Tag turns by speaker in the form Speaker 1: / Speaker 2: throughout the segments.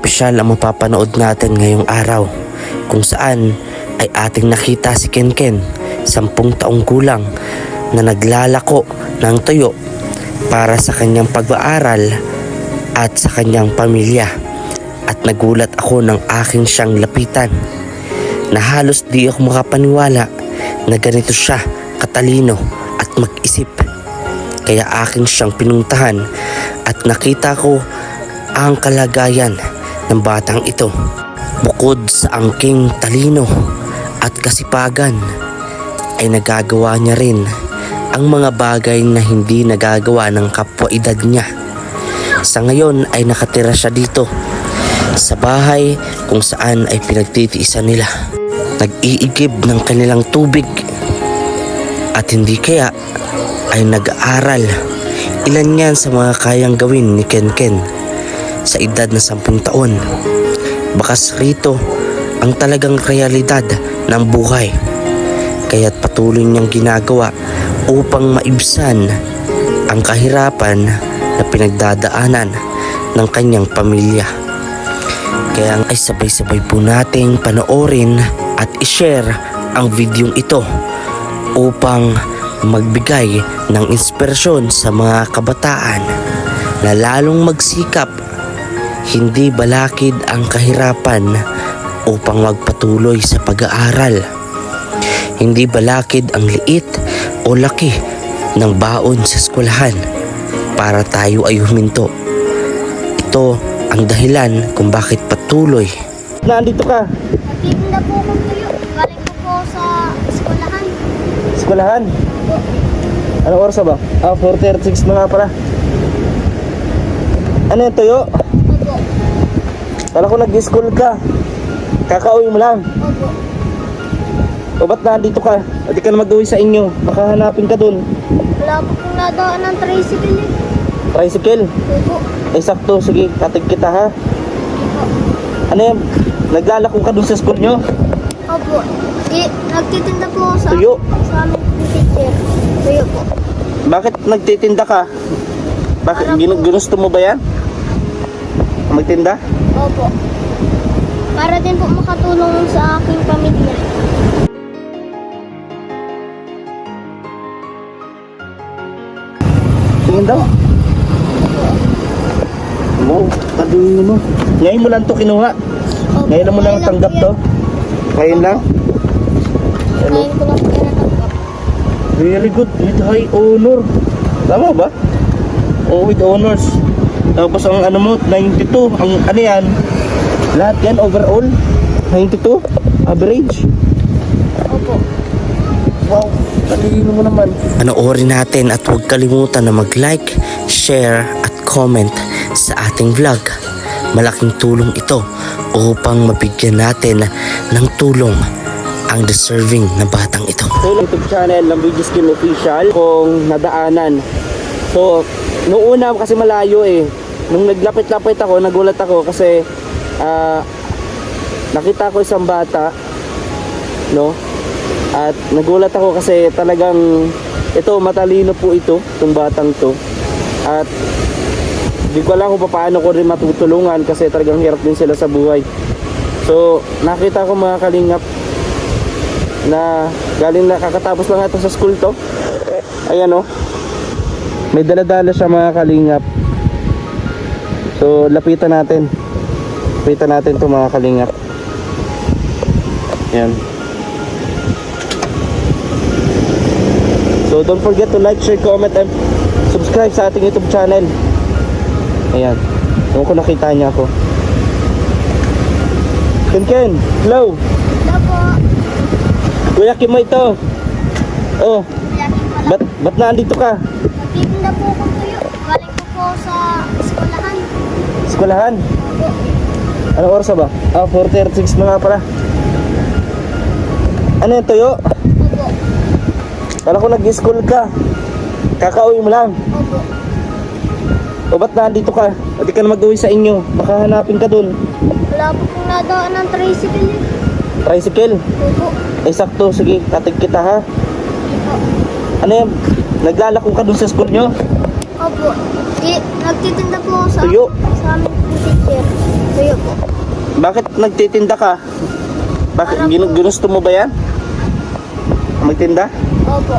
Speaker 1: opisyal ang mapapanood natin ngayong araw, kung saan ay ating nakita si Kenken, 10 taong gulang, na naglalako ng tuyo para sa kanyang pag-aaral at sa kanyang pamilya. At nagulat ako ng aking siyang lapitan, na halos di ako makapaniwala na ganito siya katalino at mag-isip. Kaya aking siyang pinuntahan at nakita ko ang kalagayan ng batang ito. Bukod sa angking talino at kasipagan, ay nagagawa niya rin ang mga bagay na hindi nagagawa ng kapwa-edad niya. Sa ngayon ay nakatira siya dito sa bahay kung saan ay pinagtitiisan nila. Nag-iigib ng kanilang tubig, at hindi kaya ay nag-aaral. Ilan yan sa mga kayang gawin ni Kenken sa edad na 10 taon. Bakas rito ang talagang realidad ng buhay, kaya't patuloy niyang ginagawa upang maibsan ang kahirapan na pinagdadaanan ng kanyang pamilya. Kaya ay sabay-sabay po nating panoorin at i-share ang videong ito upang magbigay ng inspirasyon sa mga kabataan na lalong magsikap, hindi balakid ang kahirapan upang magpatuloy sa pag-aaral. Hindi balakid ang liit o laki ng baon sa eskwelahan para tayo ay huminto. Ito ang dahilan kung bakit patuloy. Nandito ka?
Speaker 2: Nagtitinda po akong tuyo. Galing ko po sa eskwelahan.
Speaker 1: Eskwelahan?
Speaker 2: Opo.
Speaker 1: Anong oras ba? 4:36 na nga pala. Ano yung tuyo?
Speaker 2: Opo.
Speaker 1: Kala ko nag-school ka. Kakauwi mo lang.
Speaker 2: Opo.
Speaker 1: O ba't nandito ka? O di ka na mag-uwi sa inyo. Baka hanapin ka dun.
Speaker 2: Wala po pong nadaan ng tricycle eh.
Speaker 1: Tricycle?
Speaker 2: Opo.
Speaker 1: Ay sakto, sige, katig kita ha.
Speaker 2: Opo.
Speaker 1: Ano yan? Naglalako ka dun sa school nyo?
Speaker 2: Opo. Nagtitinda po ako sa
Speaker 1: Tuyo?
Speaker 2: sa aming teacher. Tuyo po.
Speaker 1: Bakit nagtitinda ka? Bakit?
Speaker 2: Para po-
Speaker 1: Ginusto mo ba yan? Magtinda?
Speaker 2: Opo. Para din po makatulong sa aking pamilya.
Speaker 1: Tingin daw. Wow, talino. Ngayon mo lang to kinuha?
Speaker 2: Opo.
Speaker 1: Ngayon mo lang tanggap to? Ngayon lang? Ano?
Speaker 2: Ngayon ko lang po yan natanggap.
Speaker 1: Very good, with high honor. Tama ba? Oh, with honors. Tapos ang ano mo, 92. Ang ano yan? Lahat yan overall? 92? Average?
Speaker 2: Opo.
Speaker 1: Wow, talino mo naman. Panoorin natin at huwag kalimutan na mag-like, share at comment sa ating vlog. Malaking tulong ito upang mabigyan natin ng tulong ang deserving na batang ito. So, YouTube channel ng Video Skin Official kung nadaanan. So, noong una kasi malayo eh. Nung naglapit-lapit ako, nagulat ako kasi nakita ko isang bata, no? At nagulat ako kasi talagang ito, matalino po itong batang to. At di ko alam kung paano ko rin matutulungan kasi talagang hirap din sila sa buhay. So, nakita ko mga kalingap na galing na kakatapos lang ito sa school to. Ayan o. May daladala siya mga kalingap. So, lapitan natin. Lapitan natin to mga kalingap. Ayan. So don't forget to like, share, comment, and subscribe sa ating YouTube channel. Ayan. Ewan ko nakita niya ako. Kenken, hello.
Speaker 2: Hello po.
Speaker 1: Kuya Kim mo ito. Oh,
Speaker 2: Kuya Kim pala.
Speaker 1: ba't nandito ka?
Speaker 2: Nagtitinda po akong tuyo. Galing ko po sa eskwelahan.
Speaker 1: Eskwelahan?
Speaker 2: Opo.
Speaker 1: Anong oras ba? 4:36 na nga pala. Ano yung tuyo?
Speaker 2: Opo.
Speaker 1: Kala ko nag-school ka. Kakauwi mo lang.
Speaker 2: Opo.
Speaker 1: O ba't nandito ka? O di ka na mag-uwi sa inyo. Baka hanapin ka dun.
Speaker 2: Wala po pong nadaan ng tricycle eh.
Speaker 1: Tricycle?
Speaker 2: Opo.
Speaker 1: Ay sakto, sige, katig kita ha.
Speaker 2: Opo.
Speaker 1: Ano yan? Naglalako ka dun sa school nyo?
Speaker 2: Opo. Nagtitinda po ako sa
Speaker 1: Tuyo?
Speaker 2: sa aming teacher. Tuyo po.
Speaker 1: Bakit nagtitinda ka? Bakit? Ginusto mo ba yan? Magtinda?
Speaker 2: Opo.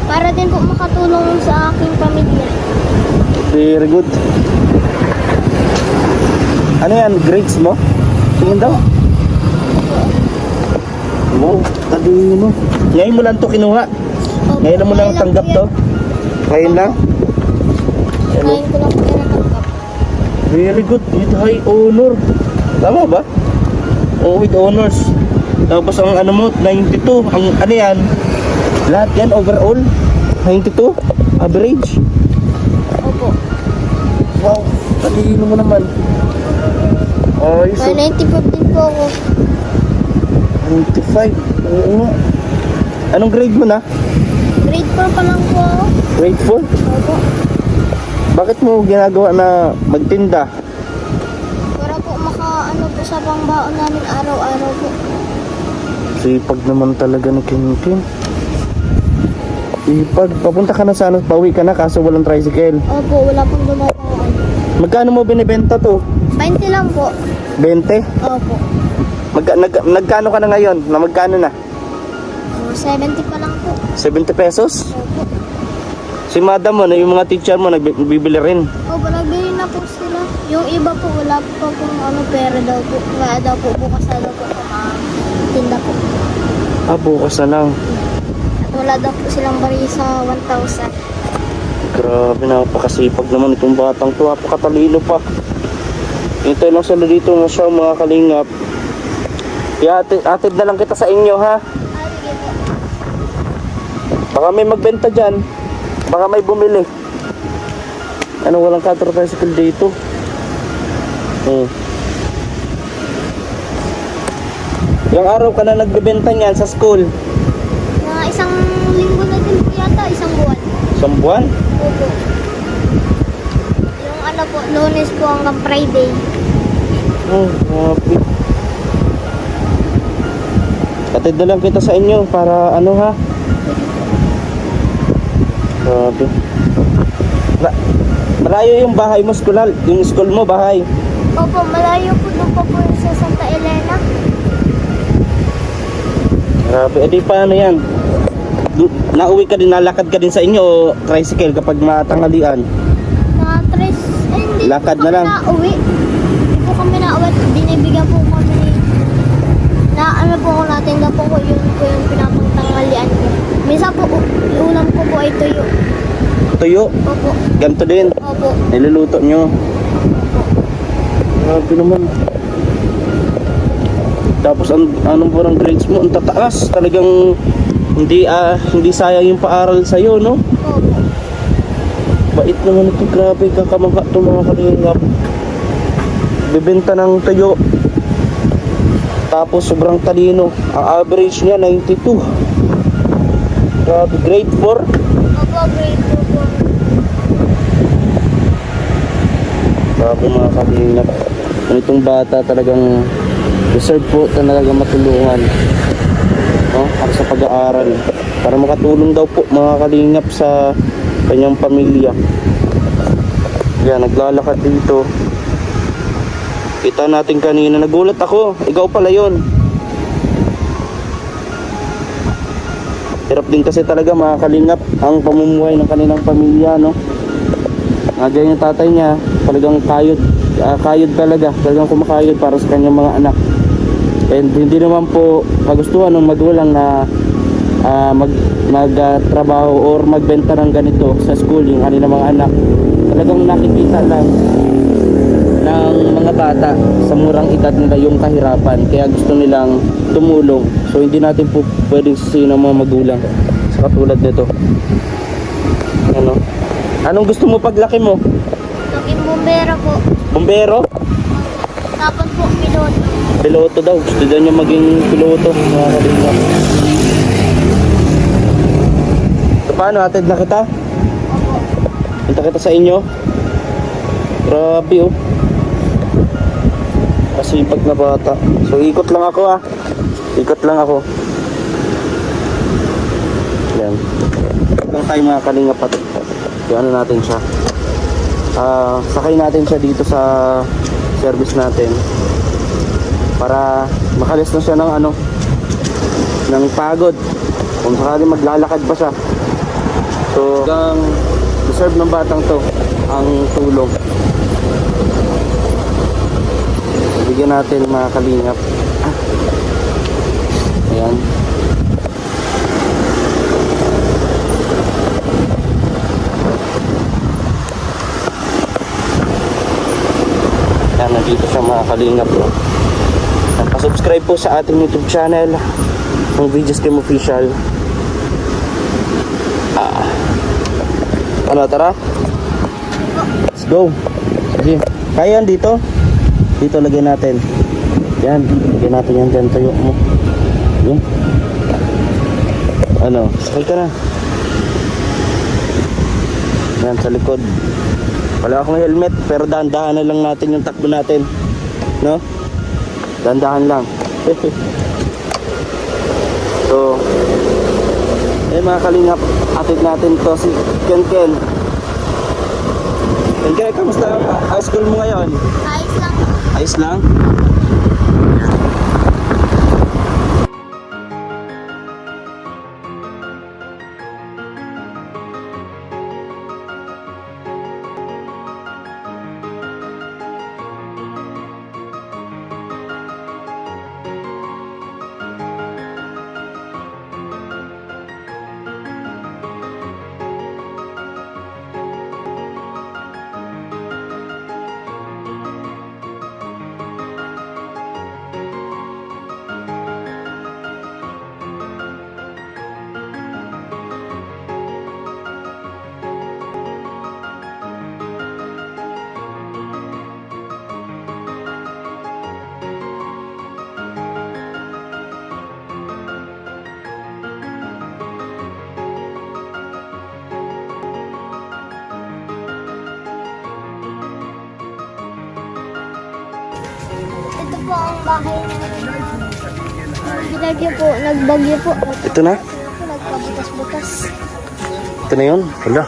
Speaker 2: Para din po makatulong sa aking pamilya.
Speaker 1: Very good. Ano yan? Grades mo? Tingin daw. Wow, talino. Ngayon mo lang to kinuha?
Speaker 2: Opo.
Speaker 1: Ngayon mo lang tanggap to? Ngayon lang?
Speaker 2: Ngayon ko lang po tinatanggap.
Speaker 1: Very good. With high honor. Tama ba? Oh, with honors. Tapos ang ano mo, 92. Ang ano yan? Lahat yan overall? 92? Average?
Speaker 2: Opo.
Speaker 1: Wow, talino mo naman. Ayos.
Speaker 2: May 95 din po ako.
Speaker 1: 95. Oo nga. Anong grade mo na?
Speaker 2: Grade 4 pa lang po ako.
Speaker 1: Grade 4?
Speaker 2: Opo.
Speaker 1: Bakit mo ginagawa na magtinda?
Speaker 2: Para po makaano po sa pangbaon namin araw-araw po.
Speaker 1: Sipag naman talaga ni Kinkin. Sipag. Papunta ka na sana, pauwi ka na kaso walang tricycle.
Speaker 2: Opo, wala pong dumadaan.
Speaker 1: Magkano mo binibenta to?
Speaker 2: 20 lang po.
Speaker 1: 20?
Speaker 2: Opo.
Speaker 1: Nagkano ka na ngayon? Na magkano na?
Speaker 2: 70 pa lang po.
Speaker 1: 70 pesos?
Speaker 2: Opo.
Speaker 1: Si madam mo, na yung mga teacher mo, nagbibili rin.
Speaker 2: Opo, nagbili na po sila. Yung iba po, wala pa pong ano, pera daw po. Kaya daw po, bukas na daw po tinda po.
Speaker 1: Ah, bukas na lang.
Speaker 2: At wala daw po silang bari sa 1,000.
Speaker 1: Grabe, napakasipag naman itong batang to. Napakatalino pa. Hintay lang sila dito na siya, mga kalingap. Atid na lang kita sa inyo, ha?
Speaker 2: Sige po.
Speaker 1: Baka may magbenta dyan. Baka may bumili. Ano, walang cutter tricycle dito. Ilang araw ka na nagbebenta niyan sa school?
Speaker 2: Mga isang linggo na din po yata, isang buwan.
Speaker 1: Isang buwan?
Speaker 2: Opo. Yung ano po, Lunes po hanggang Friday.
Speaker 1: Oh, grabe. Atid na lang kita sa inyo para ano, ha? Grabe. Malayo yung bahay mo, yung school mo, bahay.
Speaker 2: Opo, malayo po doon pa po sa Santa Elena.
Speaker 1: Grabe, edi paano yan? Nauwi ka din, nalakad ka din sa inyo o tricycle kapag matanghalian?
Speaker 2: Na tres, hindi
Speaker 1: Lakad
Speaker 2: po
Speaker 1: na
Speaker 2: kami
Speaker 1: lang.
Speaker 2: nauwi. Hindi po kami nauwi. Binibigyan po kami na ano po ko natin na po ko yun po yung pinapantanghalian ko. Minsan po, ulam ko po ay tuyo.
Speaker 1: Tuyo?
Speaker 2: Opo.
Speaker 1: Ganto din.
Speaker 2: Opo.
Speaker 1: Niluluto nyo. Grabe naman. Tapos anong po ng grades mo? Ang tataas. Talagang hindi sayang yung paaral sa'yo, no?
Speaker 2: Opo.
Speaker 1: Bait naman ito. Grabe, kakamangha ito mga kalingap. Bibenta ng tuyo. Tapos sobrang talino. Ang average niya 92. Grabe, grade 4.
Speaker 2: Opo, grade 2 po.
Speaker 1: Grabe mga kalingap. Itong bata talagang deserve po talaga matulungan, no? Para sa pag-aaral, para makatulong daw po mga kalingap sa kanyang pamilya. Yan, naglalakad dito. Kita natin kanina, nagulat ako, ikaw pala yon. Hirap din kasi talaga mga kalingap ang pamumuhay ng kanilang pamilya, no? Ganyan yung tatay niya, talagang kayod talaga, talagang kumakayod para sa kanyang mga anak. And hindi naman po kagustuhan ng magulang na magtrabaho or magbenta ng ganito sa school yung kanilang mga anak. Talagang nakikita lang ng mga bata sa murang edad nila yung kahirapan, kaya gusto nilang tumulong. So hindi natin po pwedeng sisihin ng mga magulang sa katulad nito. Ano? Anong gusto mo paglaki mo?
Speaker 2: Naging bumbero po.
Speaker 1: Bombero?
Speaker 2: Tapos po, piloto.
Speaker 1: Piloto daw. Gusto daw niya maging piloto. Mga kalingap. So paano? Atid na kita?
Speaker 2: Opo.
Speaker 1: Punta kita sa inyo? Grabe oh. Masipag na bata. So ikot lang ako ah. Ikot lang ako. Yan. Ikot tayo mga kalingap at ano natin siya. Sakay natin siya dito sa
Speaker 3: service natin para makalis na siya ng ng pagod kung sakali maglalakad pa siya. So hanggang deserve ng batang to ang tulong. Bigyan natin mga kalingap. Ayan. Ayan, nandito siya mga kalingap. Pa-subscribe po sa ating YouTube channel ng Videos Game Official. Tara? Let's go. Sige. Kaya yan dito? Dito lagay natin. Yan, lagay natin yan dyan. Tayo mo. Yan. Sakay ka na. Yan, sa likod. Wala akong helmet, pero dahan-dahan na lang natin yung takbo natin. No? Dahan-dahan lang. So, mga kalingap, atid natin to si Ken. Ken, kamusta high school mo ngayon?
Speaker 2: Ayos lang.
Speaker 3: Ayos lang?
Speaker 2: Ito po ang bahay ng ginagyo po, nagbagyo po.
Speaker 3: Ito na?
Speaker 2: Nagpabutas-butas.
Speaker 3: Ito na yun? Wala.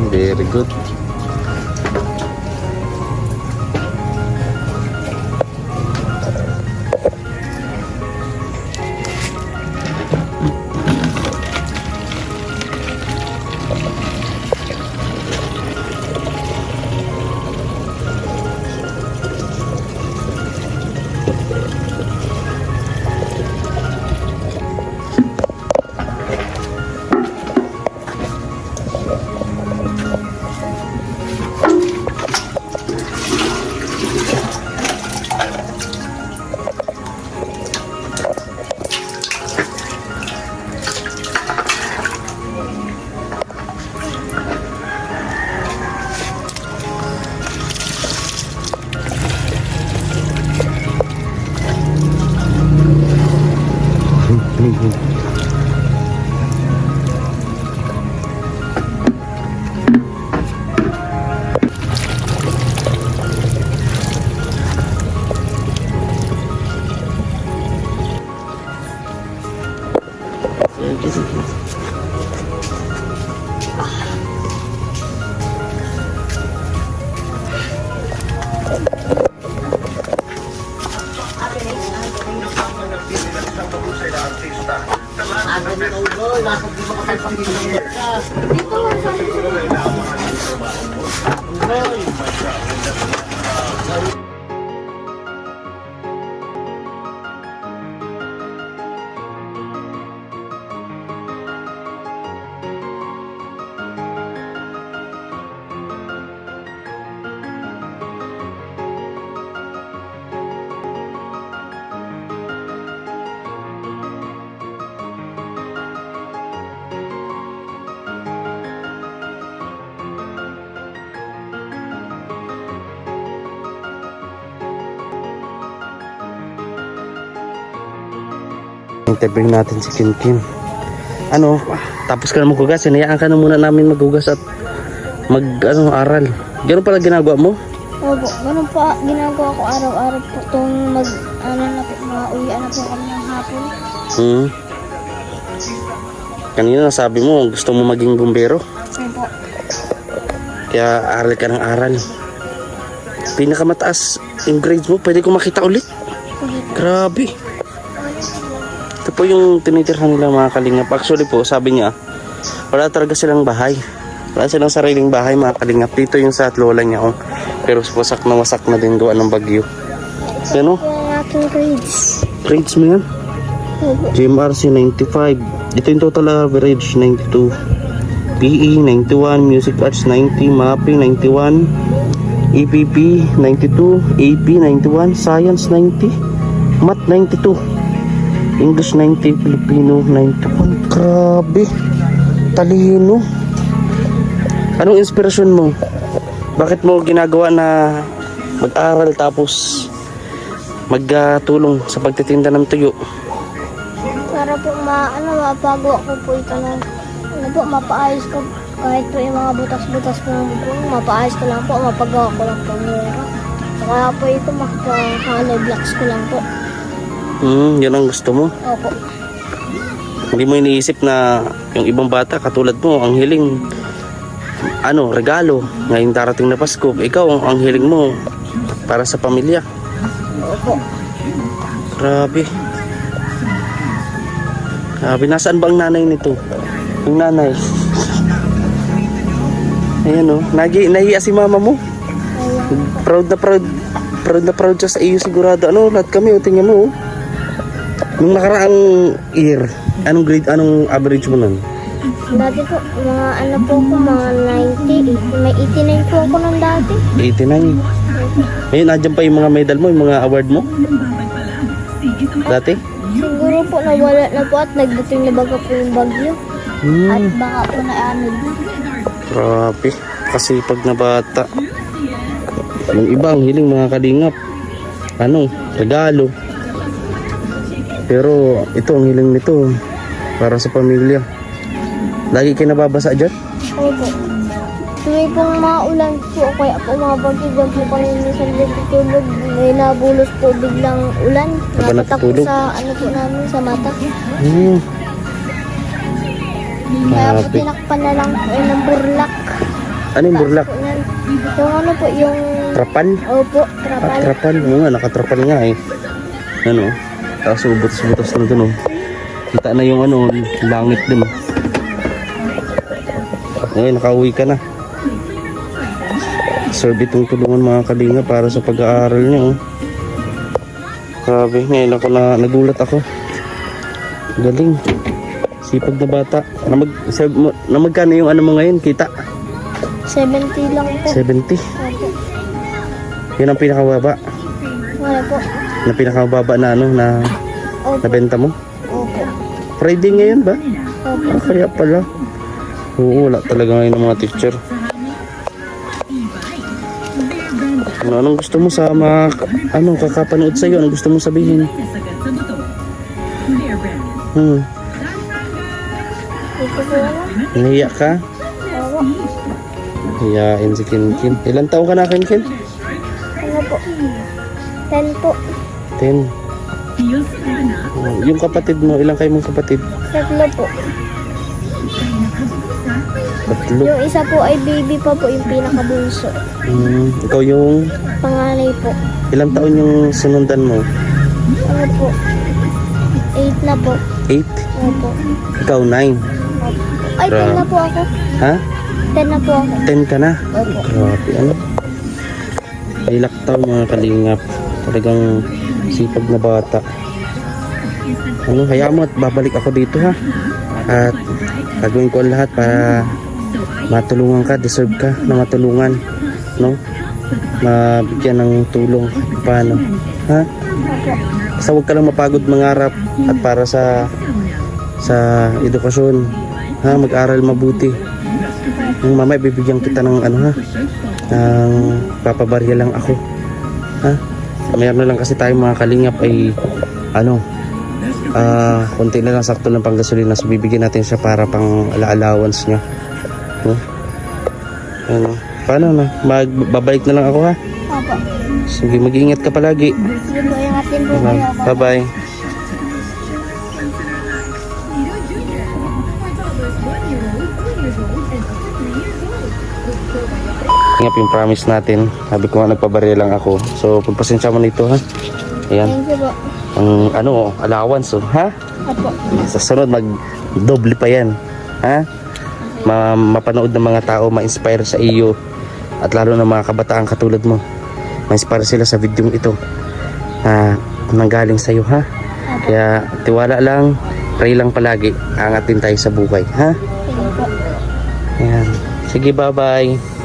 Speaker 3: Very good.
Speaker 1: sige. Interview natin si Kim Kim. Ano, tapos ka na maghugas, hinayaan ka na muna namin maghugas at aral. Ganun pala ginagawa mo?
Speaker 2: Opo, ganun pa ginagawa ko araw-araw po itong mauwian na po kami ng hapon.
Speaker 1: Kanina nasabi mo, gusto mo maging bumbero.
Speaker 2: Opo.
Speaker 1: Kaya aral ka ng aral. Pinakamataas yung grades mo, pwede ko makita ulit. Grabe. Ito po yung tinitirhan nila mga kalingap. Actually po, sabi niya, wala talaga silang bahay. Wala silang sariling bahay mga kalingap. Dito yung sa lola niya. Oh. Pero wasak na din gawa ng bagyo. Yan o.
Speaker 2: Yung aking grades.
Speaker 1: Grades mo yan?
Speaker 2: Opo.
Speaker 1: GMRC 95. Ito yung total average 92. PE 91. Music Arts 90. Mapping 91. EPP 92. AP 91. Science 90. Math 92. English 90, Filipino 91. Grabe. Talino. Anong inspirasyon mo? Bakit mo ginagawa na mag-aral tapos magtulong sa pagtitinda ng tuyo?
Speaker 2: Para po mapagawa ko po ito ng mapaayos ko kahit po yung mga butas-butas po mapaayos ko lang po, mapagawa ko lang po mura. Kaya po ito hollow blocks ko lang po.
Speaker 1: Yan ang gusto mo.
Speaker 2: Opo.
Speaker 1: Hindi mo iniisip na yung ibang bata katulad mo ang hiling regalo ngayong darating na Pasko. Ikaw ang hiling mo para sa pamilya.
Speaker 2: Opo.
Speaker 1: Grabe. Grabe, nasaan ba ang nanay nito? Yung nanay. Ayan o, nahiya si mama mo. Proud na proud siya sa iyo sigurado. Lahat kami tingnan mo. Nung nakaraang year, anong grade, anong average mo nun?
Speaker 2: Dati po, mga 90. May 89 po ako nun dati.
Speaker 1: 89. Ngayon, nandiyan pa yung mga medal mo, yung mga award mo? Dati?
Speaker 2: Siguro po nawala na po at nagdating na baga po yung bagyo. At baka po naanod.
Speaker 1: Grabe. Kasipag na bata. Yung iba, ang hiling mga kalingap. Regalo. Pero ito ang hiling nito para sa pamilya. Lagi kayo nababasa dyan?
Speaker 2: Opo. Tuloy pong maulan po, kaya po mga bagyo dyan po kami minsan din tutulog. May nabulos po biglang ulan.
Speaker 1: Saan ba
Speaker 2: Napatak po
Speaker 1: natutulog?
Speaker 2: sa po namin, sa mata. Kaya po
Speaker 1: Grabe.
Speaker 2: tinakpan na lang po ng burlak.
Speaker 1: Ano yung burlak?
Speaker 2: Yung po, yung...
Speaker 1: Trapan?
Speaker 2: Opo, trapal.
Speaker 1: Trapan. Oo nga, nakatrapan nga eh. Tapos butas-butas na dun. Kita na yung langit dun. Ngayon, nakauwi ka na. Serve itong tulungan mga kalinga para sa pag-aaral niya. Grabe, ngayon ako nagulat ako. Galing. Sipag na bata. Magkano yung mo ngayon, kita?
Speaker 2: 70 lang po.
Speaker 1: 70.
Speaker 2: Opo.
Speaker 1: Yun ang pinakababa.
Speaker 2: Wala po.
Speaker 1: Na pinakababa na
Speaker 2: Opo.
Speaker 1: nabenta mo.
Speaker 2: Opo.
Speaker 1: Friday ngayon ba?
Speaker 2: Opo.
Speaker 1: Kaya pala. Oo, wala talaga ngayon ng mga teacher. Anong gusto mo sa kakapanood sa'yo? Anong gusto mo sabihin?
Speaker 2: Ito po ano?
Speaker 1: Nahiya ka?
Speaker 2: Opo.
Speaker 1: Hiyain si Kinkin. Ilan taong ka na, Kinkin?
Speaker 2: Ano po? 10 po.
Speaker 1: 10.
Speaker 3: Yung kapatid mo, ilang kayo mong kapatid?
Speaker 2: Tatlo po.
Speaker 3: Tatlo.
Speaker 2: Yung isa po ay baby pa po, yung pinakabunso.
Speaker 3: Ikaw yung,
Speaker 2: Panganay po.
Speaker 3: ilang taon yung sunundan mo?
Speaker 2: Ano po? 8 na po.
Speaker 3: 8?
Speaker 2: Ano po?
Speaker 3: Ikaw 9?
Speaker 2: Ay, 10 na po ako.
Speaker 3: Ha?
Speaker 2: 10 na po ako.
Speaker 3: 10 ka na?
Speaker 2: Opo.
Speaker 3: Grabe, ano? Ay laktaw mga kalingap. Talagang sipag na bata. Ano, hayaan mo at babalik ako dito ha. At gagawin ko ang lahat para matulungan ka, deserve ka na matulungan, no? Mabigyan ng tulong paano, ha?
Speaker 2: Opo.
Speaker 3: Basta huwag ka lang mapagod mangarap at para sa edukasyon, ha? Mag-aral mabuti. Yung mamaya bibigyan kita ng ano ha, ng papabarya lang ako, ha? Mayroon na lang kasi tayong mga kalingap ay ano, konti na lang sakto ng panggasolina, so bibigyan natin siya para pang allowance niya, no? Ano, paano na? Babalik na lang ako ha.
Speaker 2: Opo.
Speaker 3: Sige, mag-iingat ka palagi.
Speaker 2: Sige po, ingatin po kayo.
Speaker 3: Bye bye. Ingap yung promise natin. Sabi ko nga nagpabarya lang ako. So pagpasensya mo nito ha. Ayan.
Speaker 2: Thank you po.
Speaker 3: Ang ano, allowance oh, ha?
Speaker 2: Opo.
Speaker 3: Sa sunod mag-doble pa yan. Ha? Mapanood ng mga tao, ma-inspire sa iyo. At lalo ng mga kabataan katulad mo. Ma-inspire sila sa video ito. Nanggaling sa iyo ha. Kaya tiwala lang, pray lang palagi. Angat din tayo sa buhay, ha?
Speaker 2: Sige po.
Speaker 3: Ayan. Sige, bye-bye.